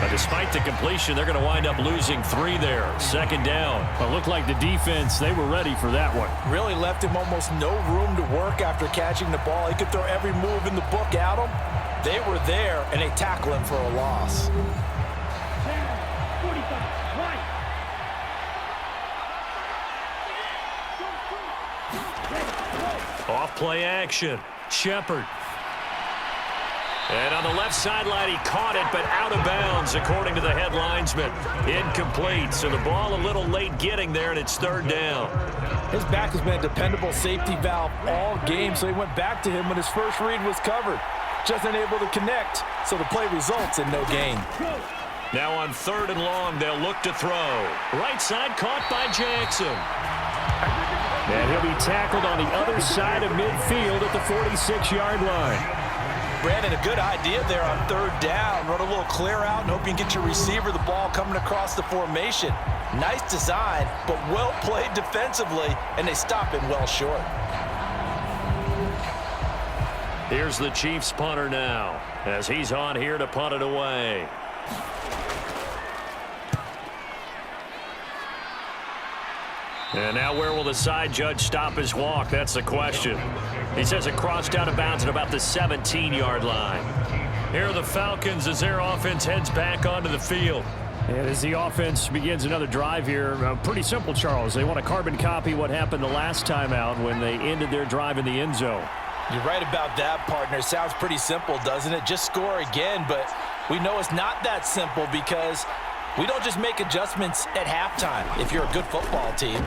Speaker 2: But despite the completion, they're going to wind up losing 3 there. Second down.
Speaker 5: Well, it looked like the defense, they were ready for that one.
Speaker 3: Really left him almost no room to work after catching the ball. He could throw every move in the book at him. They were there, and they tackle him for a loss.
Speaker 2: Off play action. Shepard. And on the left sideline, he caught it, but out of bounds, according to the head linesman. Incomplete. So the ball a little late getting there, and it's third down.
Speaker 3: His back has been a dependable safety valve all game, so he went back to him when his first read was covered. Just unable to connect, so the play results in no gain.
Speaker 2: Now on third and long, they'll look to throw. Right side caught by Jackson.
Speaker 5: And he'll be tackled on the other side of midfield at the 46-yard line.
Speaker 3: Brandon, a good idea there on third down. Run a little clear out and hope you can get your receiver the ball coming across the formation. Nice design, but well played defensively, and they stop him well short.
Speaker 2: Here's the Chiefs punter now as he's on here to punt it away. And now where will the side judge stop his walk? That's the question. He says it crossed out of bounds at about the 17-yard line. Here are the Falcons as their offense heads back onto the field.
Speaker 5: And as the offense begins another drive here, pretty simple, Charles. They want to carbon copy what happened the last time out when they ended their drive in the end zone.
Speaker 3: You're right about that, partner. It sounds pretty simple, doesn't it? Just score again, but we know it's not that simple because we don't just make adjustments at halftime. If you're a good football team,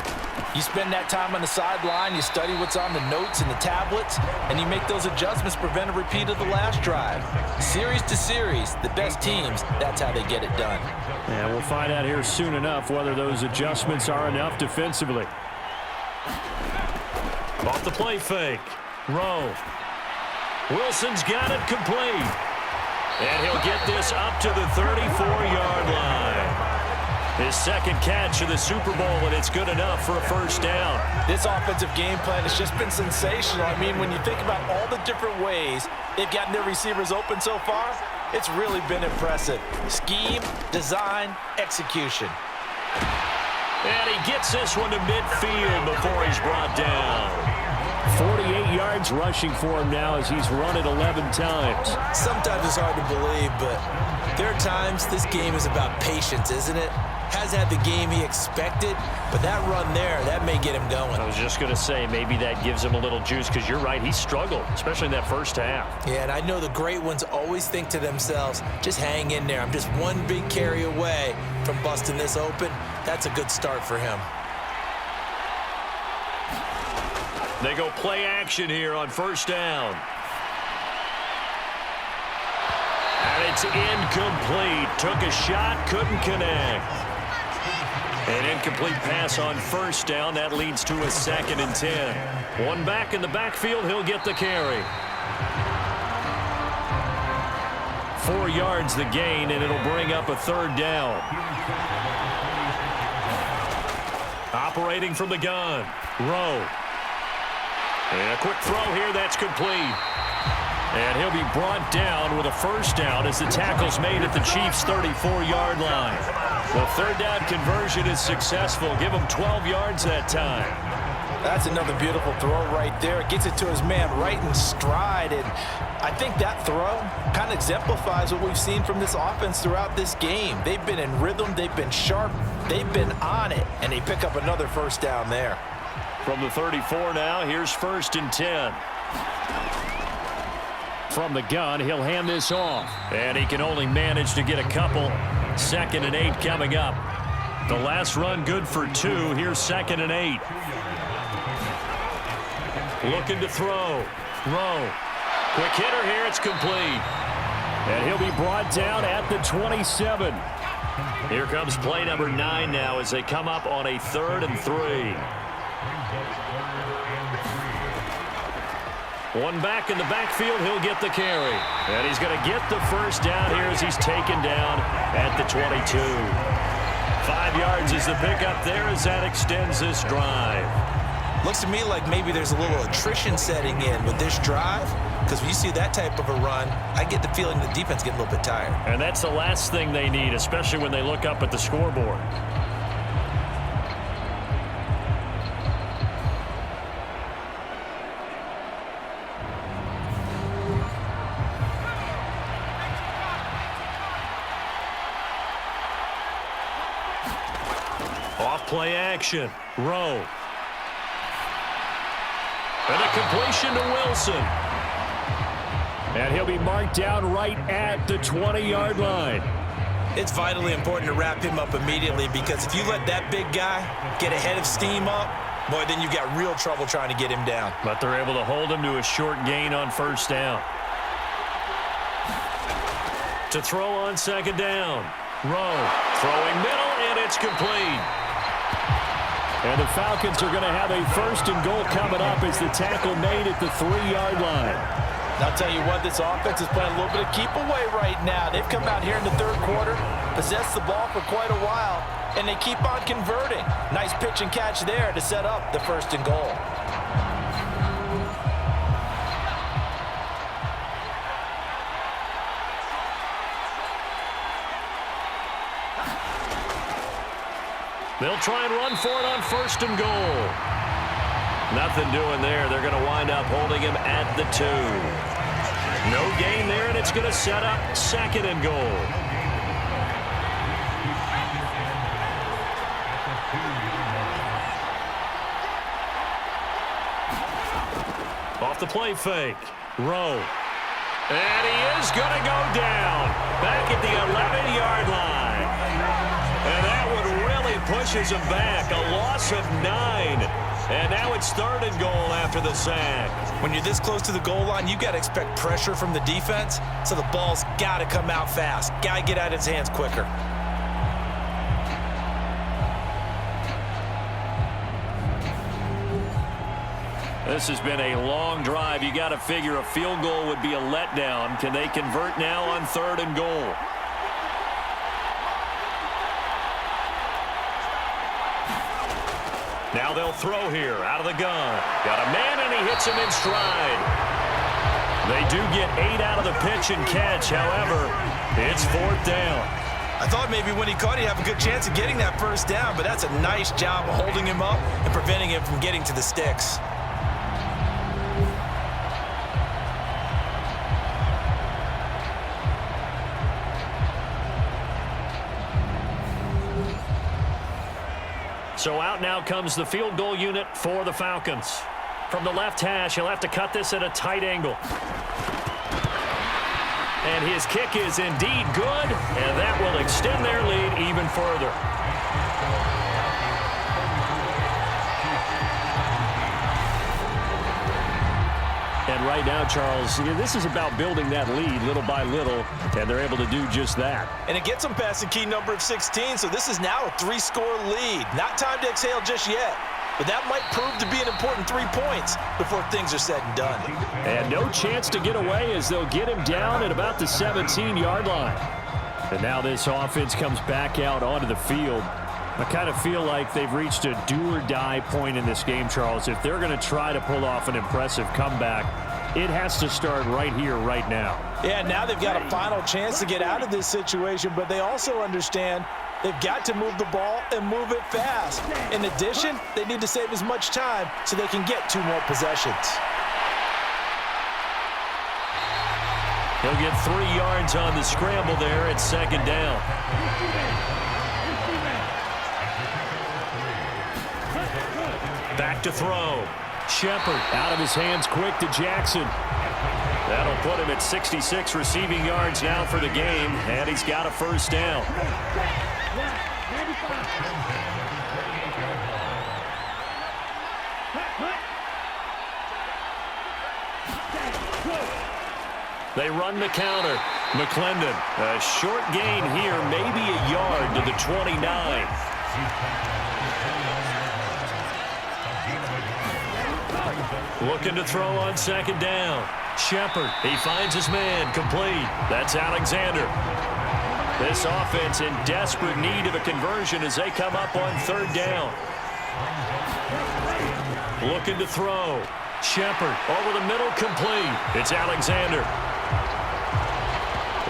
Speaker 3: you spend that time on the sideline, you study what's on the notes and the tablets, and you make those adjustments, prevent a repeat of the last drive. Series to series, the best teams, that's how they get it done.
Speaker 5: And we'll find out here soon enough whether those adjustments are enough defensively.
Speaker 2: Off the play fake. Rowe. Wilson's got it complete. And he'll get this up to the 34-yard line. His second catch of the Super Bowl, and it's good enough for a first down.
Speaker 3: This offensive game plan has just been sensational. I mean, when you think about all the different ways they've gotten their receivers open so far, it's really been impressive. Scheme, design, execution.
Speaker 2: And he gets this one to midfield before he's brought down.
Speaker 5: 48 yards rushing for him now as he's run it 11 times.
Speaker 3: Sometimes it's hard to believe, but
Speaker 4: There are times this game is about patience, isn't it? Hasn't had the game he expected, but that run there, that may get him going.
Speaker 5: I was just going to say, maybe that gives him a little juice, because you're right, he struggled, especially in that first half.
Speaker 4: Yeah, and I know the great ones always think to themselves, just hang in there. I'm just one big carry away from busting this open. That's a good start for him.
Speaker 2: They go play action here on first down. And it's incomplete. Took a shot, couldn't connect. An incomplete pass on first down. That leads to a 2nd and 10. One back in the backfield. He'll get the carry. 4 yards the gain, and it'll bring up a 3rd down. Operating from the gun. Rowe. And a quick throw here. That's complete. And he'll be brought down with a 1st down as the tackle's made at the Chiefs' 34-yard line. The 3rd down conversion is successful. Give him 12 yards that time.
Speaker 3: That's another beautiful throw right there. It gets it to his man right in stride. And I think that throw kind of exemplifies what we've seen from this offense throughout this game. They've been in rhythm. They've been sharp. They've been on it. And they pick up another 1st down there.
Speaker 2: From the 34 now, here's 1st and 10.
Speaker 5: From the gun, he'll hand this off.
Speaker 2: And he can only manage to get a couple. 2nd and 8 coming up. The last run good for 2. Here's 2nd and 8. Looking to throw. Rowe. Quick hitter here. It's complete.
Speaker 5: And he'll be brought down at the 27.
Speaker 2: Here comes play number 9 now as they come up on a 3rd and 3. One back in the backfield, he'll get the carry. And he's going to get the 1st down here as he's taken down at the 22. 5 yards is the pickup there as that extends this drive.
Speaker 4: Looks to me like maybe there's a little attrition setting in with this drive, because when you see that type of a run, I get the feeling the defense getting a little bit tired.
Speaker 2: And that's the last thing they need, especially when they look up at the scoreboard. Off play action. Rowe. And a completion to Wilson.
Speaker 5: And he'll be marked down right at the 20-yard line.
Speaker 4: It's vitally important to wrap him up immediately, because if you let that big guy get a head of steam up, boy, then you've got real trouble trying to get him down.
Speaker 2: But they're able to hold him to a short gain on 1st down. To throw on 2nd down. Rowe throwing middle, and it's complete.
Speaker 5: And the Falcons are going to have a 1st and goal coming up as the tackle made at the 3-yard line.
Speaker 3: I'll tell you what, this offense is playing a little bit of keep away right now. They've come out here in the 3rd quarter, possessed the ball for quite a while, and they keep on converting. Nice pitch and catch there to set up the 1st and goal.
Speaker 2: They'll try and run for it on 1st and goal. Nothing doing there. They're going to wind up holding him at the 2. No gain there, and it's going to set up 2nd and goal. Off the play fake. Rowe. And he is going to go down. Back at the 11-yard line. And that one really pushes him back. A loss of 9. And now it's 3rd and goal after the sack.
Speaker 4: When you're this close to the goal line, you've got to expect pressure from the defense, so the ball's got to come out fast. Got to get out of his hands quicker.
Speaker 2: This has been a long drive. You got to figure a field goal would be a letdown. Can they convert now on 3rd and goal? Now they'll throw here out of the gun. Got a man, and he hits him in stride. They do get 8 out of the pitch and catch. However, it's 4th down.
Speaker 4: I thought maybe when he caught, he'd have a good chance of getting that 1st down, but that's a nice job of holding him up and preventing him from getting to the sticks.
Speaker 2: So out now comes the field goal unit for the Falcons. From the left hash, he'll have to cut this at a tight angle. And his kick is indeed good, and that will extend their lead even further. And right now, Charles, this is about building that lead little by little, and they're able to do just that.
Speaker 4: And it gets them past the key number of 16, so this is now a 3-score lead. Not time to exhale just yet, but that might prove to be an important 3 points before things are said and done.
Speaker 5: And no chance to get away as they'll get him down at about the 17-yard line. And now this offense comes back out onto the field. I kind of feel like they've reached a do-or-die point in this game, Charles. If they're going to try to pull off an impressive comeback, it has to start right here, right now.
Speaker 3: Yeah, now they've got a final chance to get out of this situation, but they also understand they've got to move the ball and move it fast. In addition, they need to save as much time so they can get 2 more possessions.
Speaker 2: He'll get 3 yards on the scramble there at 2nd down. Back to throw. Shepard out of his hands quick to Jackson. That'll put him at 66 receiving yards now for the game, and he's got a 1st down. They run the counter. McClendon, a short gain here, maybe a yard to the 29. Looking to throw on 2nd down. Shepard, he finds his man, complete. That's Alexander. This offense in desperate need of a conversion as they come up on 3rd down. Looking to throw. Shepard over the middle, complete. It's Alexander.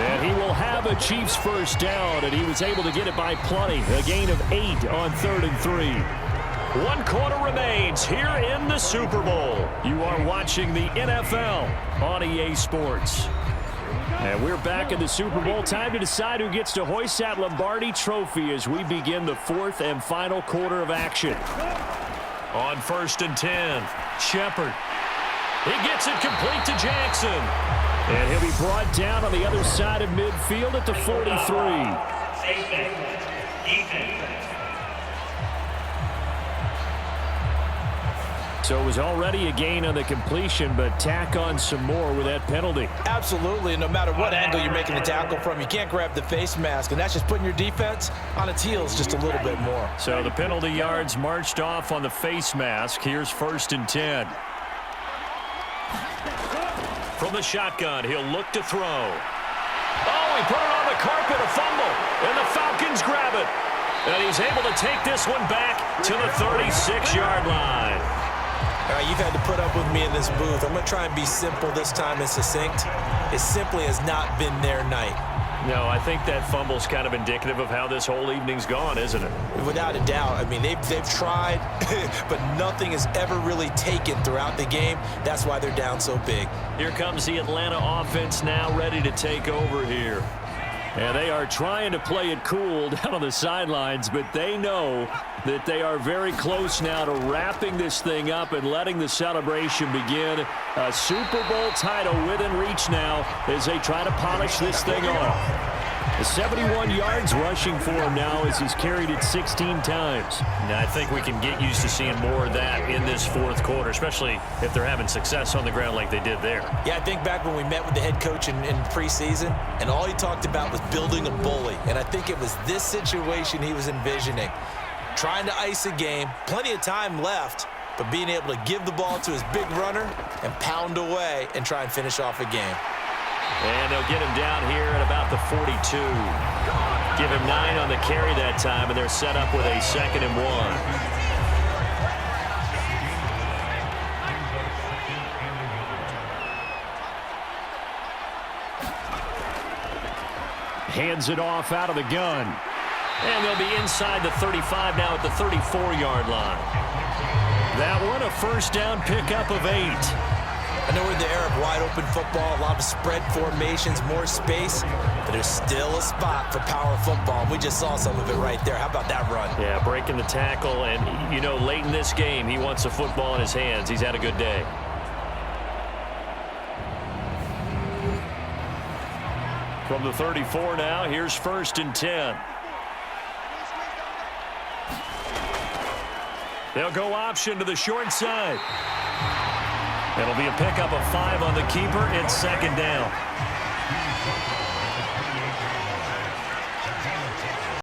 Speaker 2: And he will have a Chiefs 1st down, and he was able to get it by plenty. A gain of 8 on 3rd and 3. 1 quarter remains here in the Super Bowl. You are watching the NFL on EA Sports. And we're back in the Super Bowl. Time to decide who gets to hoist that Lombardi trophy as we begin the 4th and final quarter of action. On 1st and 10, Shepard. He gets it complete to Jackson. And he'll be brought down on the other side of midfield at the 43. So it was already a gain on the completion, but tack on some more with that penalty.
Speaker 3: Absolutely, and no matter what angle you're making the tackle from, you can't grab the face mask, and that's just putting your defense on its heels just a little bit more.
Speaker 2: So the penalty yards marched off on the face mask. Here's 1st and 10. From the shotgun, he'll look to throw. Oh, he put it on the carpet, a fumble, and the Falcons grab it. And he's able to take this one back to the 36-yard line.
Speaker 4: All right, you've had to put up with me in this booth. I'm going to try and be simple this time and succinct. It simply has not been their night.
Speaker 2: No, I think that fumble's kind of indicative of how this whole evening's gone, isn't it?
Speaker 4: Without a doubt. I mean, they've tried, but nothing is ever really taken throughout the game. That's why they're down so big.
Speaker 2: Here comes the Atlanta offense now ready to take over here.
Speaker 5: And they are trying to play it cool down on the sidelines, but they know that they are very close now to wrapping this thing up and letting the celebration begin. A Super Bowl title within reach now as they try to polish this thing off. 71 yards rushing for him now as he's carried it 16 times.
Speaker 2: Now, I think we can get used to seeing more of that in this 4th quarter, especially if they're having success on the ground like they did there.
Speaker 4: Yeah, I think back when we met with the head coach in preseason, and all he talked about was building a bully. And I think it was this situation he was envisioning. Trying to ice a game, plenty of time left, but being able to give the ball to his big runner and pound away and try and finish off a game.
Speaker 2: And they'll get him down here at about the 42. Give him 9 on the carry that time, and they're set up with a 2nd and 1.
Speaker 5: Hands it off out of the gun.
Speaker 2: And they'll be inside the 35 now at the 34-yard line.
Speaker 5: That one a 1st down pickup of 8.
Speaker 4: I know we're in the era of wide-open football, a lot of spread formations, more space, but there's still a spot for power football. We just saw some of it right there. How about that run?
Speaker 2: Yeah, breaking the tackle, and, you know, late in this game, he wants the football in his hands. He's had a good day. From the 34 now, here's 1st and 10. They'll go option to the short side. It'll be a pickup of 5 on the keeper. It's 2nd down.